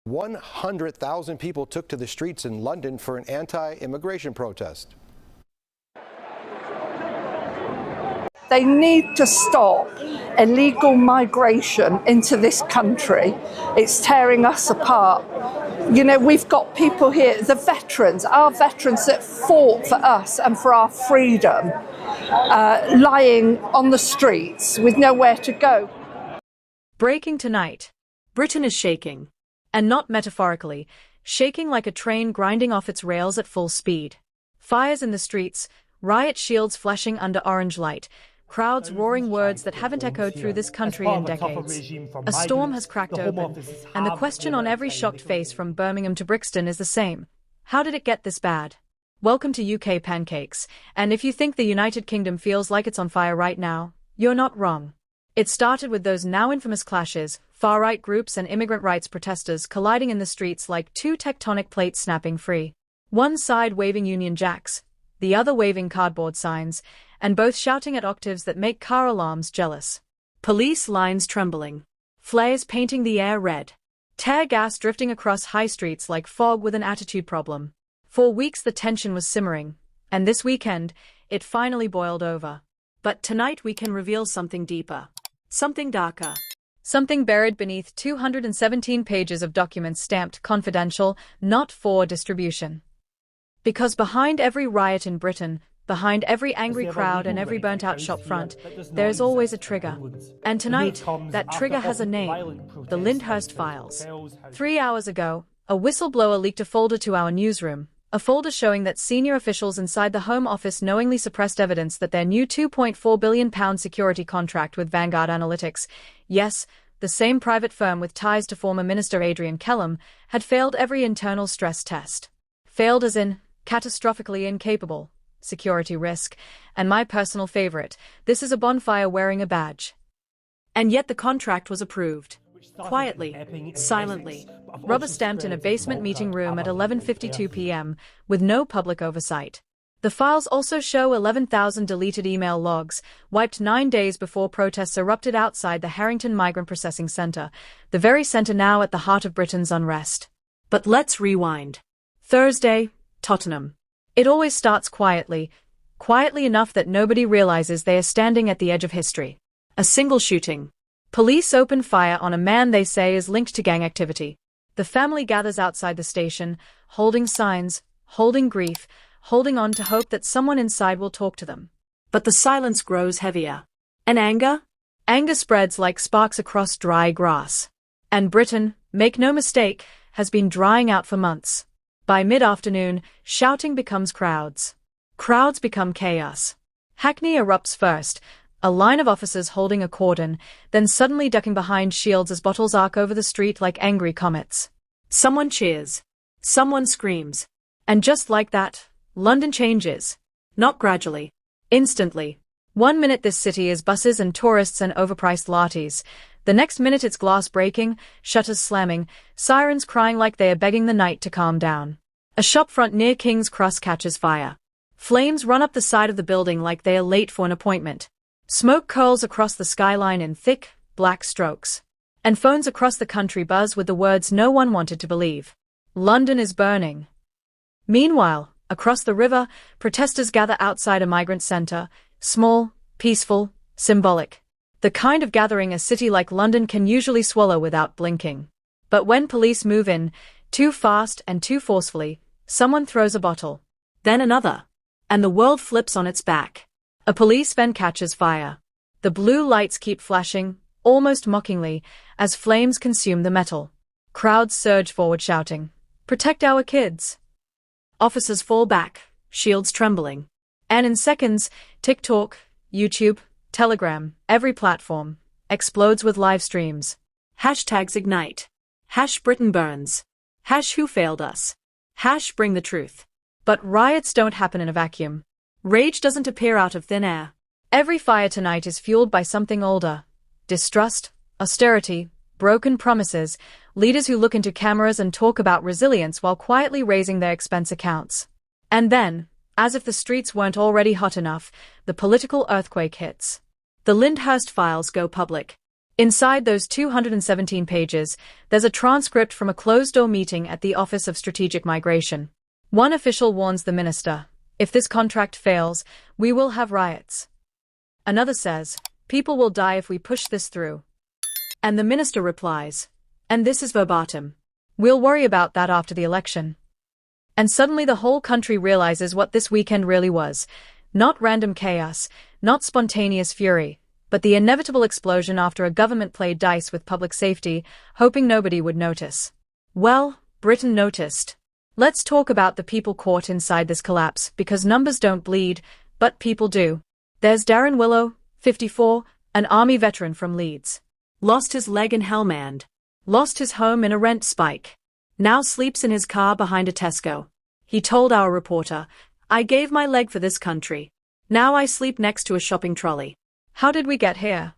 100,000 people took to the streets in London for an anti-immigration protest. They need to stop illegal migration into this country. It's tearing us apart. You know, we've got people here, the veterans, our veterans that fought for us and for our freedom, lying on the streets with nowhere to go. Breaking tonight. Britain is shaking. And not metaphorically, shaking like a train grinding off its rails at full speed. Fires in the streets, riot shields flashing under orange light, crowds roaring words that haven't echoed through this country in decades. A storm has cracked open, and the question on every shocked face from Birmingham to Brixton is the same. How did it get this bad? Welcome to UK Pancakes, and if you think the United Kingdom feels like it's on fire right now, you're not wrong. It started with those now infamous clashes, far-right groups and immigrant-rights protesters colliding in the streets like two tectonic plates snapping free. One side waving Union Jacks, the other waving cardboard signs, and both shouting at octaves that make car alarms jealous. Police lines trembling. Flares painting the air red. Tear gas drifting across high streets like fog with an attitude problem. For weeks the tension was simmering, and this weekend, it finally boiled over. But tonight we can reveal something deeper. Something darker. Something buried beneath 217 pages of documents stamped confidential, not for distribution. Because behind every riot in Britain, behind every angry crowd and every burnt-out shop front, there's always a trigger. And tonight, that trigger has a name, the Lyndhurst Files. 3 hours ago, a whistleblower leaked a folder to our newsroom, a folder showing that senior officials inside the Home Office knowingly suppressed evidence that their new £2.4 billion security contract with Vanguard Analytics, yes, the same private firm with ties to former Minister Adrian Kellam, had failed every internal stress test. Failed as in, catastrophically incapable, security risk, and my personal favorite, this is a bonfire wearing a badge. And yet the contract was approved. Quietly, silently, rubber-stamped in a basement meeting room at 11:52 p.m., with no public oversight. The files also show 11,000 deleted email logs, wiped 9 days before protests erupted outside the Harrington Migrant Processing Centre, the very centre now at the heart of Britain's unrest. But let's rewind. Thursday, Tottenham. It always starts quietly enough that nobody realizes they are standing at the edge of history. A single shooting. Police open fire on a man they say is linked to gang activity. The family gathers outside the station, holding signs, holding grief, holding on to hope that someone inside will talk to them. But the silence grows heavier. And anger? Anger spreads like sparks across dry grass. And Britain, make no mistake, has been drying out for months. By mid-afternoon, shouting becomes crowds. Crowds become chaos. Hackney erupts first, a line of officers holding a cordon, then suddenly ducking behind shields as bottles arc over the street like angry comets. Someone cheers. Someone screams. And just like that, London changes. Not gradually. Instantly. 1 minute this city is buses and tourists and overpriced lattes. The next minute it's glass breaking, shutters slamming, sirens crying like they are begging the night to calm down. A shop front near King's Cross catches fire. Flames run up the side of the building like they are late for an appointment. Smoke curls across the skyline in thick, black strokes. And phones across the country buzz with the words no one wanted to believe. London is burning. Meanwhile, across the river, protesters gather outside a migrant centre, small, peaceful, symbolic. The kind of gathering a city like London can usually swallow without blinking. But when police move in, too fast and too forcefully, someone throws a bottle. Then another. And the world flips on its back. A police van catches fire. The blue lights keep flashing, almost mockingly, as flames consume the metal. Crowds surge forward shouting, "Protect our kids!" Officers fall back, shields trembling. And in seconds, TikTok, YouTube, Telegram, every platform, explodes with live streams. Hashtags ignite. Britain burns. Who failed us. Bring the truth. But riots don't happen in a vacuum. Rage doesn't appear out of thin air. Every fire tonight is fueled by something older. Distrust, austerity, broken promises, leaders who look into cameras and talk about resilience while quietly raising their expense accounts. And then, as if the streets weren't already hot enough, the political earthquake hits. The Lyndhurst Files go public. Inside those 217 pages, there's a transcript from a closed-door meeting at the Office of Strategic Migration. One official warns the minister, "If this contract fails, we will have riots." Another says, "People will die if we push this through." And the minister replies, and this is verbatim, "We'll worry about that after the election." And suddenly the whole country realizes what this weekend really was. Not random chaos, not spontaneous fury, but the inevitable explosion after a government played dice with public safety, hoping nobody would notice. Well, Britain noticed. Let's talk about the people caught inside this collapse, because numbers don't bleed, but people do. There's Darren Willow, 54, an army veteran from Leeds. Lost his leg in Helmand. Lost his home in a rent spike. Now sleeps in his car behind a Tesco. He told our reporter, "I gave my leg for this country. Now I sleep next to a shopping trolley." How did we get here?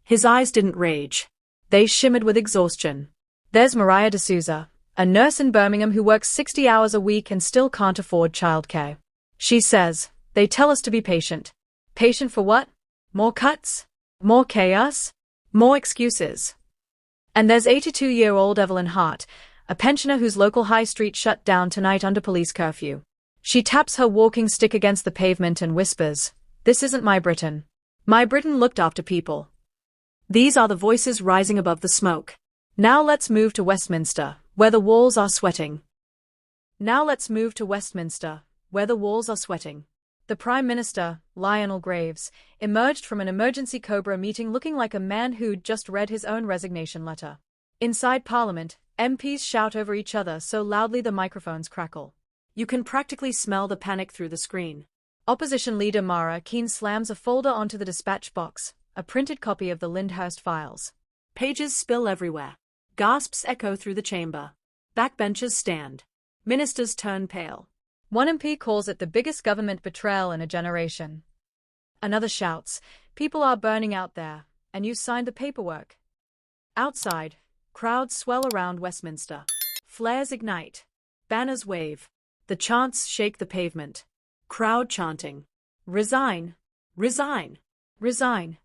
His eyes didn't rage. They shimmered with exhaustion. There's Maria D'Souza, a nurse in Birmingham who works 60 hours a week and still can't afford childcare. She says, "They tell us to be patient." Patient for what? More cuts? More chaos? More excuses? And there's 82-year-old Evelyn Hart, a pensioner whose local high street shut down tonight under police curfew. She taps her walking stick against the pavement and whispers, "This isn't my Britain. My Britain looked after people." These are the voices rising above the smoke. Now let's move to Westminster, where the walls are sweating. The Prime Minister, Lionel Grieves, emerged from an emergency Cobra meeting looking like a man who'd just read his own resignation letter. Inside Parliament, MPs shout over each other so loudly the microphones crackle. You can practically smell the panic through the screen. Opposition leader Mara Keane slams a folder onto the dispatch box, a printed copy of the Lyndhurst files. Pages spill everywhere. Gasps echo through the chamber. Backbenchers stand. Ministers turn pale. One MP calls it the biggest government betrayal in a generation. Another shouts, "People are burning out there, and you signed the paperwork." Outside, crowds swell around Westminster. Flares ignite. Banners wave. The chants shake the pavement. Crowd chanting, "Resign! Resign! Resign!"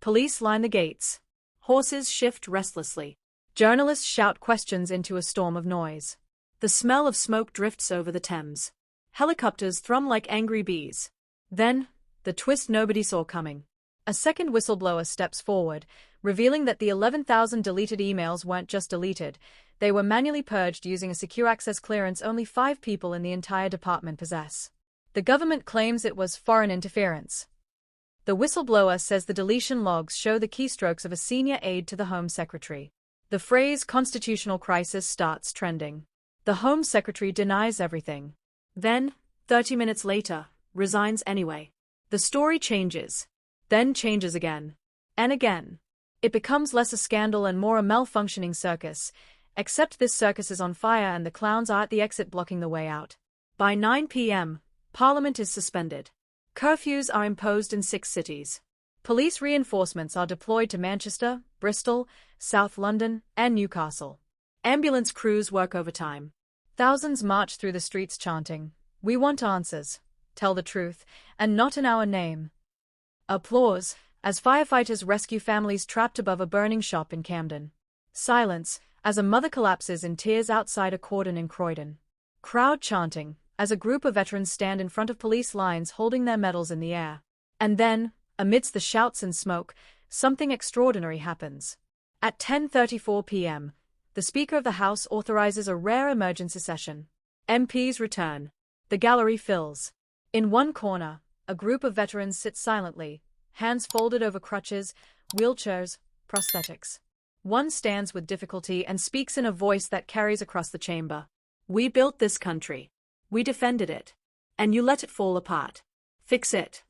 Police line the gates. Horses shift restlessly. Journalists shout questions into a storm of noise. The smell of smoke drifts over the Thames. Helicopters thrum like angry bees. Then, the twist nobody saw coming. A second whistleblower steps forward, revealing that the 11,000 deleted emails weren't just deleted, they were manually purged using a secure access clearance only 5 people in the entire department possess. The government claims it was foreign interference. The whistleblower says the deletion logs show the keystrokes of a senior aide to the Home Secretary. The phrase "constitutional crisis" starts trending. The Home Secretary denies everything. Then, 30 minutes later, resigns anyway. The story changes. Then changes again. And again. It becomes less a scandal and more a malfunctioning circus, except this circus is on fire and the clowns are at the exit blocking the way out. By 9 p.m., Parliament is suspended. Curfews are imposed in 6 cities. Police reinforcements are deployed to Manchester, Bristol, South London, and Newcastle. Ambulance crews work overtime. Thousands march through the streets chanting, "We want answers. Tell the truth, and not in our name." Applause, as firefighters rescue families trapped above a burning shop in Camden. Silence, as a mother collapses in tears outside a cordon in Croydon. Crowd chanting, as a group of veterans stand in front of police lines holding their medals in the air. And then, amidst the shouts and smoke, something extraordinary happens. At 10:34 p.m., the Speaker of the House authorizes a rare emergency session. MPs return. The gallery fills. In one corner, a group of veterans sit silently, hands folded over crutches, wheelchairs, prosthetics. One stands with difficulty and speaks in a voice that carries across the chamber. "We built this country. We defended it. And you let it fall apart. Fix it."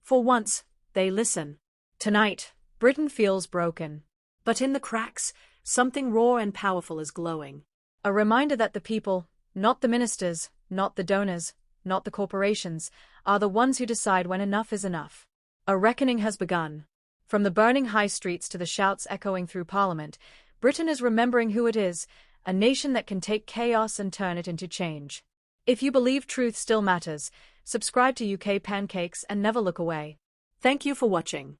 For once, they listen. Tonight, Britain feels broken. But in the cracks, something raw and powerful is glowing. A reminder that the people, not the ministers, not the donors, not the corporations, are the ones who decide when enough is enough. A reckoning has begun. From the burning high streets to the shouts echoing through Parliament, Britain is remembering who it is, a nation that can take chaos and turn it into change. If you believe truth still matters, subscribe to UK Pancakes and never look away. Thank you for watching.